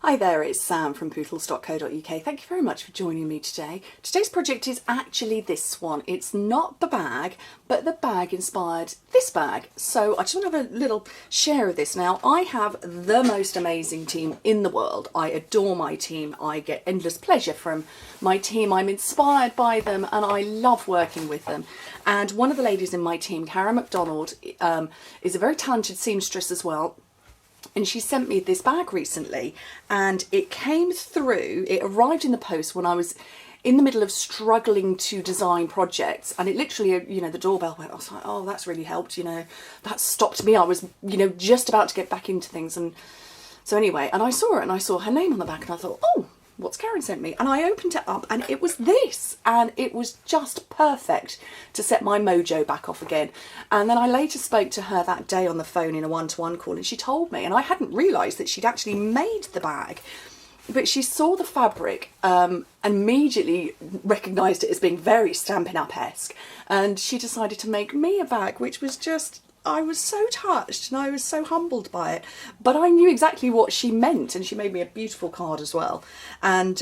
Hi there, it's Sam from pootles.co.uk. Thank you very much for joining me today. Today's project is actually this one. It's not the bag, but the bag inspired this bag. So I just want to have a little share of this. Now, I have the most amazing team in the world. I adore my team. I get endless pleasure from my team. I'm inspired by them and I love working with them. And one of the ladies in my team, Karen McDonald, is a very talented seamstress as well. And she sent me this bag recently and it came through, it arrived in the post when I was in the middle of struggling to design projects, and it literally, you know, the doorbell went. I was like, oh, that's really helped, you know, that stopped me. I was, you know, just about to get back into things. And so anyway, and I saw it and I saw her name on the back and I thought, oh, what's Karen sent me? And I opened it up and it was this, and it was just perfect to set my mojo back off again. And then I later spoke to her that day on the phone in a one-to-one call, and she told me, and I hadn't realised that she'd actually made the bag, but she saw the fabric and immediately recognised it as being very Stampin' Up-esque, and she decided to make me a bag, which was just, I was so touched and I was so humbled by it, but I knew exactly what she meant, and she made me a beautiful card as well. And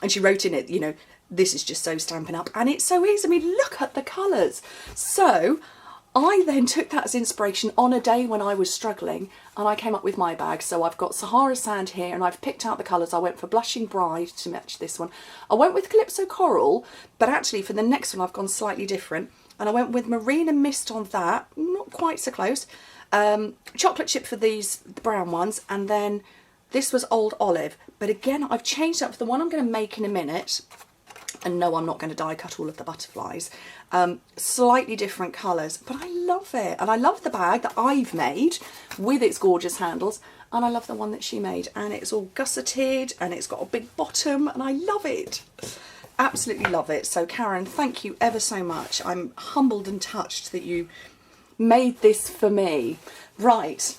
she wrote in it, you know, this is just so Stampin' Up, and it's so easy. I mean, look at the colours. So I then took that as inspiration on a day when I was struggling, and I came up with my bag. So I've got Sahara Sand here, and I've picked out the colours. I went for Blushing Bride to match this one. I went with Calypso Coral, but actually for the next one I've gone slightly different. And I went with Marine and Mist on that, not quite so close. Chocolate chip for these, the brown ones, and then this was Old Olive. But again, I've changed up for the one I'm going to make in a minute. And no, I'm not going to die cut all of the butterflies. Slightly different colours, but I love it. And I love the bag that I've made with its gorgeous handles. And I love the one that she made. And it's all gusseted and it's got a big bottom, and I love it. Absolutely love it. So Karen, thank you ever so much. I'm humbled and touched that you made this for me. Right,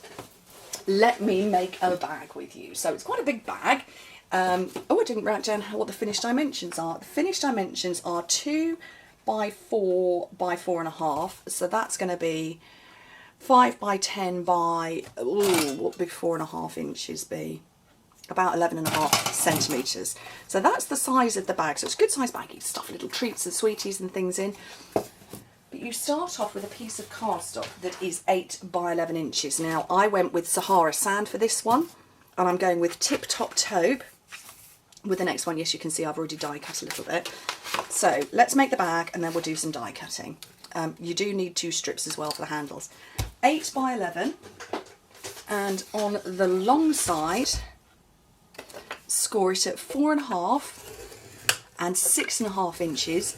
let me make a bag with you. So it's quite a big bag. Oh, I didn't write down what the finished dimensions are. The finished dimensions are 2 by 4 by 4.5. So that's going to be 5 by 10 by, ooh, what would 4.5 inches be? About 11.5 centimetres. So that's the size of the bag. So it's a good size bag. You can stuff little treats and sweeties and things in. But you start off with a piece of cardstock that is 8 by 11 inches. Now I went with Sahara Sand for this one, and I'm going with Tip Top Taupe with the next one. Yes, you can see I've already die cut a little bit. So let's make the bag and then we'll do some die cutting. You do need 2 strips as well for the handles. 8 by 11, and on the long side score it at 4.5 and 6.5 inches,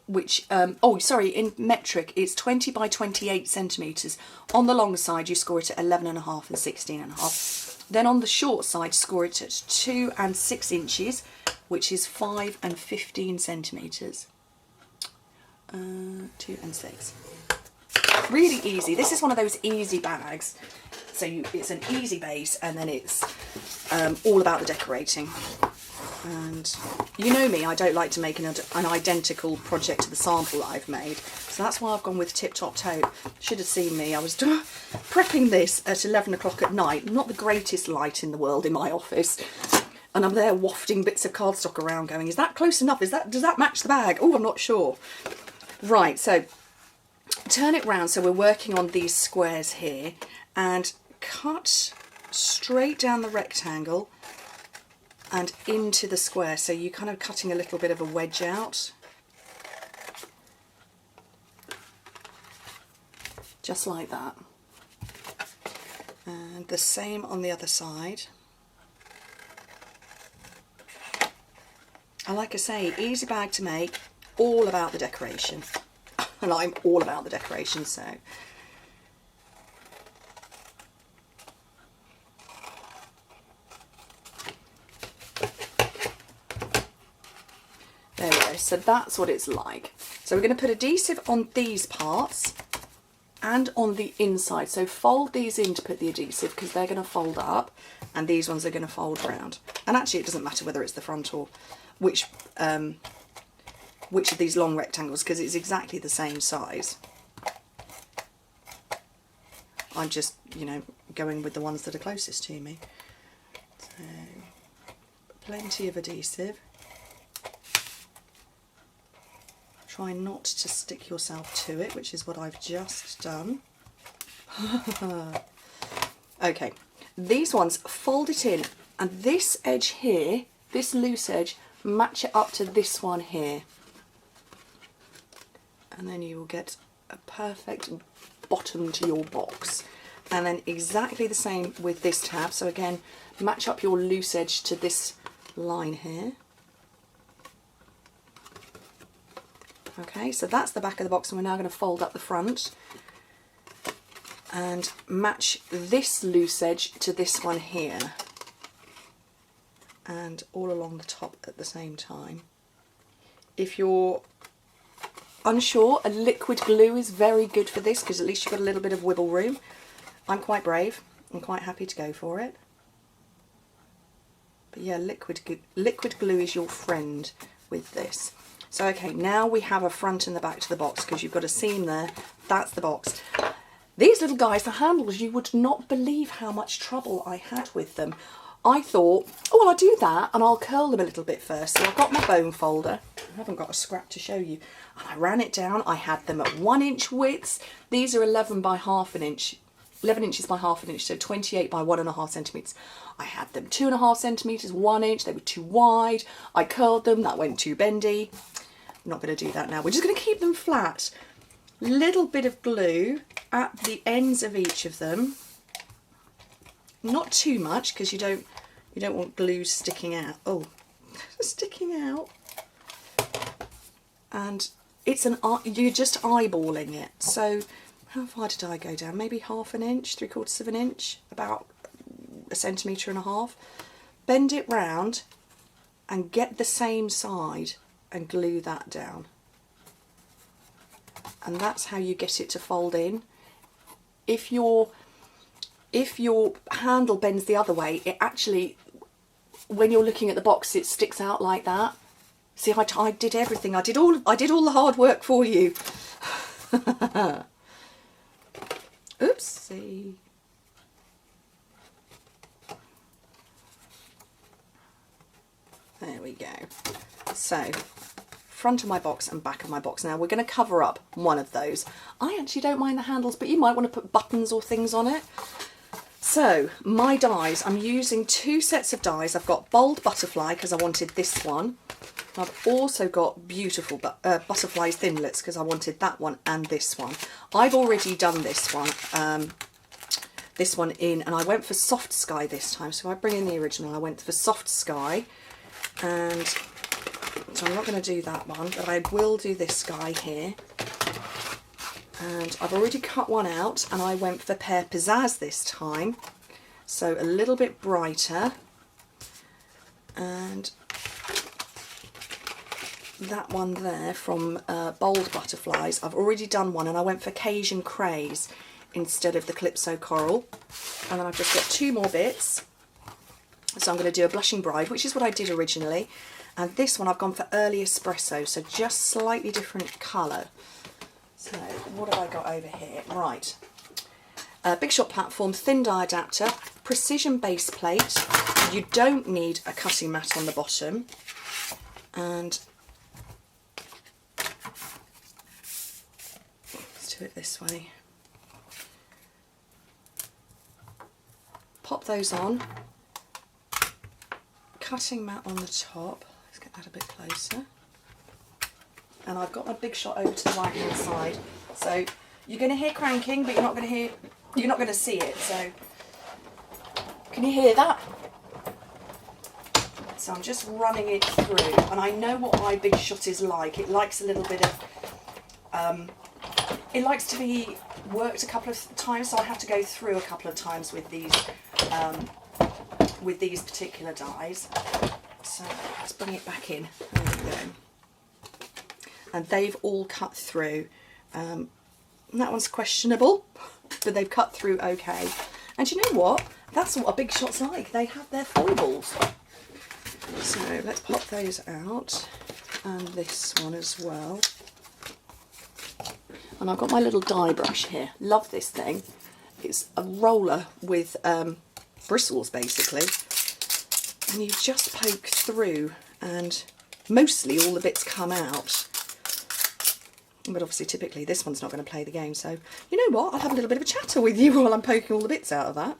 which oh sorry, in metric it's 20 by 28 centimetres. On the long side you score it at 11.5 and 16.5. Then on the short side score it at 2 and 6 inches, which is 5 and 15 centimetres. 2 and 6. Really easy. This is one of those easy bags. So it's an easy base, and then it's all about the decorating. And you know me, I don't like to make an identical project to the sample that I've made. So that's why I've gone with Tip Top Taupe. Should have seen me. I was prepping this at 11 o'clock at night. Not the greatest light in the world in my office. And I'm there wafting bits of cardstock around going, is that close enough? Does that match the bag? Oh, I'm not sure. Right, so turn it round. So we're working on these squares here, and cut straight down the rectangle and into the square. So you're kind of cutting a little bit of a wedge out. Just like that. And the same on the other side. And like I say, easy bag to make, all about the decoration. And I'm all about the decoration, so. There we go, so that's what it's like. So we're going to put adhesive on these parts and on the inside. So fold these in to put the adhesive, because they're going to fold up, and these ones are going to fold round. And actually it doesn't matter whether it's the front or which of these long rectangles, because it's exactly the same size. I'm just, you know, going with the ones that are closest to me. So Plenty of adhesive. Try not to stick yourself to it, which is what I've just done. Okay, these ones, fold it in, and this edge here, this loose edge, match it up to this one here. And then you will get a perfect bottom to your box. And then exactly the same with this tab. So again, match up your loose edge to this line here. Okay, so that's the back of the box, and we're now going to fold up the front and match this loose edge to this one here, and all along the top at the same time. If you're unsure, a liquid glue is very good for this, because at least you've got a little bit of wiggle room. I'm quite brave. I'm quite happy to go for it. But yeah, liquid glue is your friend with this. So okay, now we have a front and the back to the box, because you've got a seam there. That's the box. These little guys, the handles, you would not believe how much trouble I had with them. I thought, oh, well, I'll do that and I'll curl them a little bit first. So I've got my bone folder. I haven't got a scrap to show you. And I ran it down. I had them at 1 inch widths. These are 11 by half an inch. 11 inches by half an inch, so 28 by 1.5 centimetres. I had them 2.5 centimetres, 1 inch, they were too wide. I curled them, that went too bendy. I'm not going to do that now. We're just going to keep them flat. Little bit of glue at the ends of each of them. Not too much, because you don't want glue sticking out. Oh, sticking out. And it's you're just eyeballing it. So how far did I go down? Maybe half an inch, 3/4 of an inch, about 1.5 centimetres. Bend it round and get the same side and glue that down. And that's how you get it to fold in. If your handle bends the other way, it actually, when you're looking at the box, it sticks out like that. See, I did everything. I did all the hard work for you. Oopsie. There we go. So, front of my box and back of my box. Now we're going to cover up one of those. I actually don't mind the handles, but you might want to put buttons or things on it. So, my dies, I'm using 2 sets of dies. I've got Bold Butterfly, because I wanted this one. I've also got beautiful Butterflies Thinlits, because I wanted that one and this one. I've already done this one in, and I went for Soft Sky this time. So I bring in the original, I went for Soft Sky, and so I'm not going to do that one, but I will do this guy here. And I've already cut one out, and I went for Pear Pizzazz this time, so a little bit brighter. And that one there from Bold Butterflies, I've already done one, and I went for Cajun Craze instead of the Calypso Coral. And then I've just got 2 more bits. So I'm going to do a Blushing Bride, which is what I did originally. And this one I've gone for Early Espresso, so just slightly different colour. So what have I got over here? Right. Big Shot Platform, thin die adapter, precision base plate. You don't need a cutting mat on the bottom. And let's do it this way. Pop those on. Cutting mat on the top. Let's get that a bit closer. And I've got my Big Shot over to the right hand side. So you're going to hear cranking, but you're not going to see it. So can you hear that? So I'm just running it through, and I know what my Big Shot is like. It likes a little bit of, it likes to be worked a couple of times, so I have to go through a couple of times with these particular dies. So let's bring it back in. There we go. And they've all cut through. That one's questionable, but they've cut through okay. And you know what? That's what a Big Shot's like. They have their foibles. So let's pop those out, and this one as well. And I've got my little die brush here. Love this thing. It's a roller with bristles, basically. and you just poke through and mostly all the bits come out. But obviously typically this one's not going to play the game, so you know what, I'll have a little bit of a chatter with you while I'm poking all the bits out of that.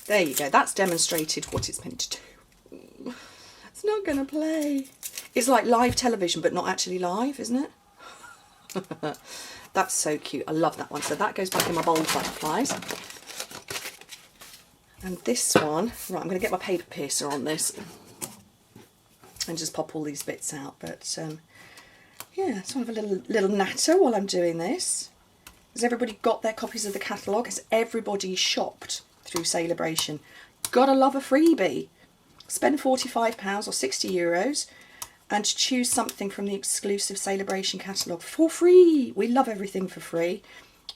There you go, that's demonstrated what it's meant to do. It's not going to play. It's like live television but not actually live, isn't it? That's so cute. I love that one. So that goes back in my bowl of butterflies. And this one, right, I'm going to get my paper piercer on this and just pop all these bits out. But yeah, so I have a little natter while I'm doing this. Has everybody got their copies of the catalogue? Has everybody shopped through Celebration? Gotta love a freebie. Spend £45 or €60 and choose something from the exclusive Celebration catalogue for free. We love everything for free.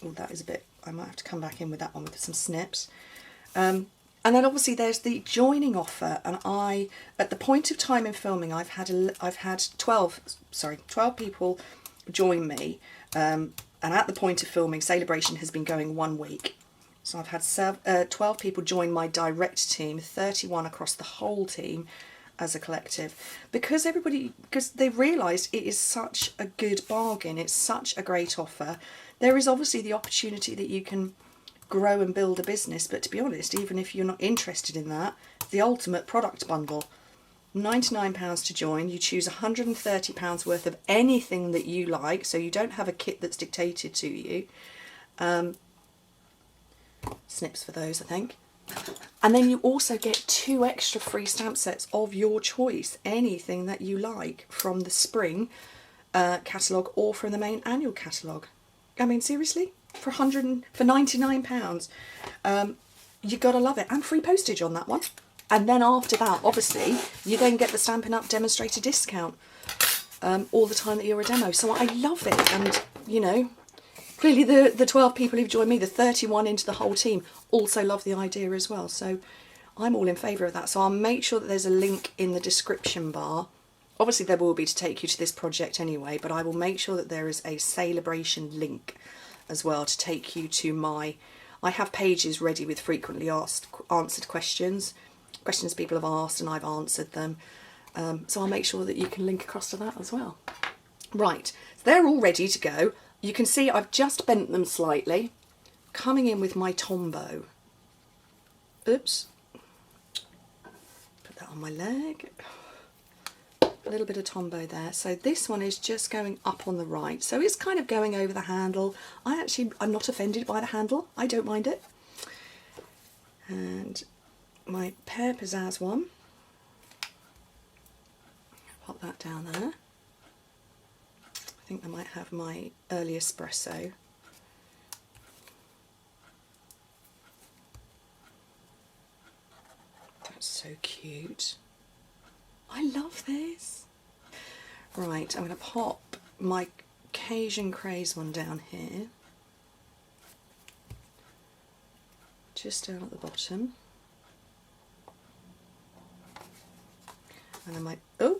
Oh, that is a bit, I might have to come back in with that one with some snips. And then obviously there's the joining offer, and at the point of time in filming, I've had 12 people join me, and at the point of filming, Celebration has been going 1 week. So I've had 12 people join my direct team, 31 across the whole team as a collective, because they realised it is such a good bargain, it's such a great offer. There is obviously the opportunity that you can grow and build a business, but to be honest, even if you're not interested in that, the ultimate product bundle, £99 to join. You choose £130 worth of anything that you like, so you don't have a kit that's dictated to you. Snips for those, I think. And then you also get 2 extra free stamp sets of your choice, anything that you like from the spring catalogue or from the main annual catalogue. I mean, seriously? For £99, you gotta love it, and free postage on that one. And then after that, obviously, you then get the Stampin' Up demonstrator discount all the time that you're a demo. So I love it, and you know, clearly the 12 people who've joined me, the 31 into the whole team, also love the idea as well. So I'm all in favour of that. So I'll make sure that there's a link in the description bar. Obviously there will be to take you to this project anyway, but I will make sure that there is a Celebration link as well to take you to I have pages ready with frequently answered questions people have asked, and I've answered them. So I'll make sure that you can link across to that as well. Right, so they're all ready to go. You can see I've just bent them slightly, coming in with my Tombow. Oops. Put that on my leg. A little bit of Tombow there. So this one is just going up on the right. So it's kind of going over the handle. I'm not offended by the handle. I don't mind it. And my Pear Pizzazz one. Pop that down there. I think I might have my early espresso. That's so cute. I love this. Right, I'm going to pop my Cajun Craze one down here. Just down at the bottom. And I might, oh,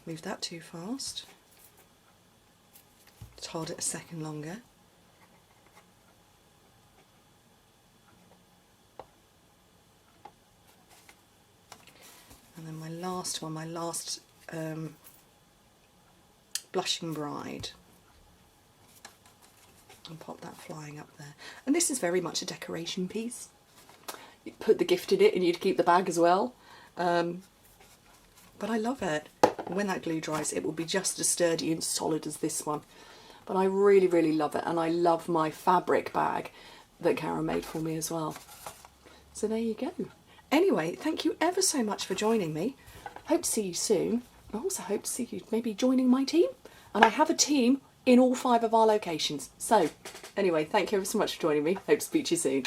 move that too fast. Just hold it a second longer. And then my last one, my last Blushing Bride. And pop that flying up there. And this is very much a decoration piece. You put the gift in it and you'd keep the bag as well. But I love it. When that glue dries, it will be just as sturdy and solid as this one. But I really, really love it. And I love my fabric bag that Karen made for me as well. So there you go. Anyway, thank you ever so much for joining me. Hope to see you soon. I also hope to see you maybe joining my team. And I have a team in all 5 of our locations. So, anyway, thank you ever so much for joining me. Hope to speak to you soon.